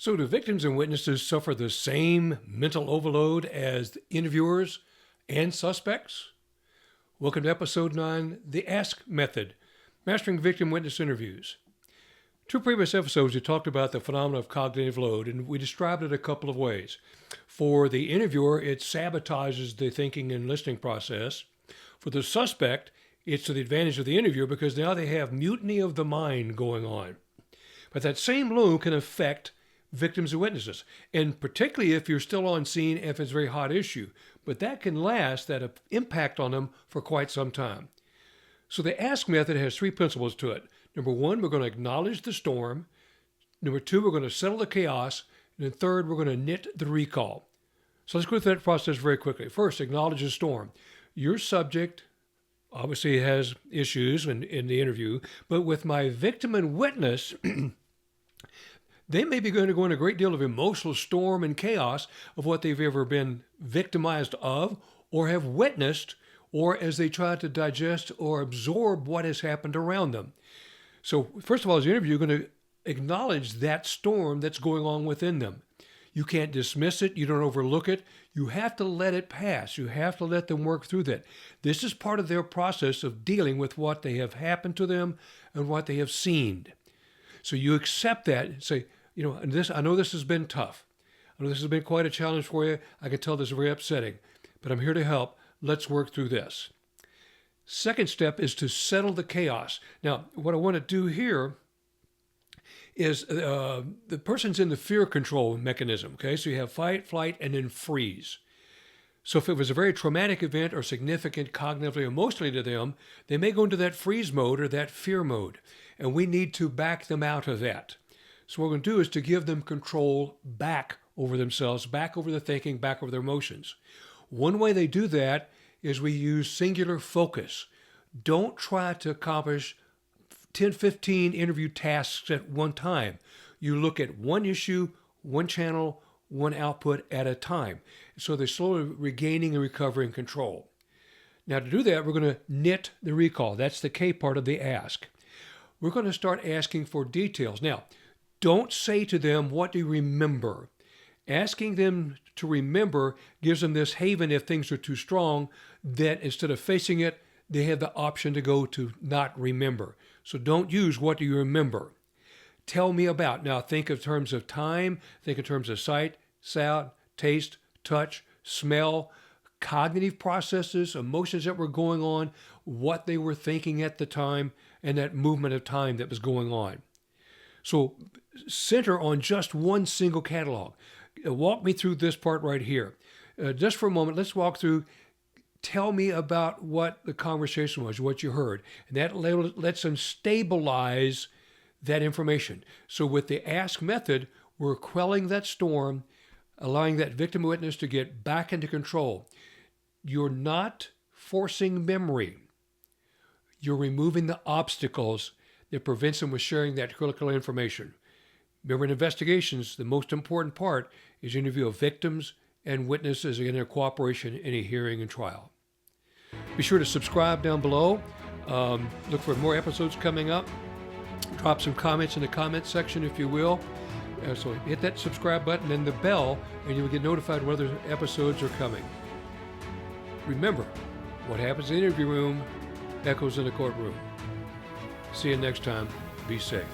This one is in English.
So, do victims and witnesses suffer the same mental overload as the interviewers and suspects? Welcome to episode 9, the A.S.K method, mastering victim witness interviews. 2 previous episodes, we talked about the phenomenon of cognitive load, and we described it a couple of ways. For the interviewer, it sabotages the thinking and listening process. For the suspect, it's to the advantage of the interviewer because now they have mutiny of the mind going on. But that same load can affect victims and witnesses, and particularly if you're still on scene, if it's a very hot issue. But that can last, that impact on them for quite some time. So the A.S.K method has 3 principles to it. Number 1, we're going to acknowledge the storm. Number 2, we're going to settle the chaos. And then third, we're going to knit the recall. So let's go through that process very quickly. First, acknowledge the storm. Your subject obviously has issues in the interview, but with my victim and witness, they may be going to go in a great deal of emotional storm and chaos of what they've ever been victimized of or have witnessed, or as they try to digest or absorb what has happened around them. So first of all, as an interview, you're going to acknowledge that storm that's going on within them. You can't dismiss it. You don't overlook it. You have to let it pass. You have to let them work through that. This is part of their process of dealing with what they have happened to them and what they have seen. So you accept that and say, I know this has been tough. I know this has been quite a challenge for you. I can tell this is very upsetting, but I'm here to help. Let's work through this. Second step is to settle the chaos. Now, what I want to do here is the person's in the fear control mechanism. Okay, so you have fight, flight, and then freeze. So if it was a very traumatic event or significant cognitively, emotionally to them, they may go into that freeze mode or that fear mode, and we need to back them out of that. So what we're going to do is to give them control back over themselves, back over the thinking, back over their emotions. One way they do that is we use singular focus. Don't try to accomplish 10, 15 interview tasks at one time. You look at one issue, one channel, one output at a time. So they're slowly regaining and recovering control. Now to do that, we're going to knit the recall. That's the K part of the A.S.K. We're going to start asking for details. Now, don't say to them, what do you remember? Asking them to remember gives them this haven if things are too strong, that instead of facing it, they have the option to go to not remember. So don't use what do you remember. Tell me about. Now think in terms of time, think in terms of sight, sound, taste, touch, smell, cognitive processes, emotions that were going on, what they were thinking at the time, and that movement of time that was going on. So center on just one single catalog. Walk me through this part right here. Just for a moment, let's walk through. Tell me about what the conversation was, what you heard. And that lets them stabilize that information. So with the A.S.K method, we're quelling that storm, allowing that victim witness to get back into control. You're not forcing memory. You're removing the obstacles that prevents them from sharing that critical information. Remember, in investigations, the most important part is interview of victims and witnesses in their cooperation in a hearing and trial. Be sure to subscribe down below. Look for more episodes coming up. Drop some comments in the comments section, if you will. So hit that subscribe button and the bell, and you will get notified when other episodes are coming. Remember, what happens in the interview room echoes in the courtroom. See you next time. Be safe.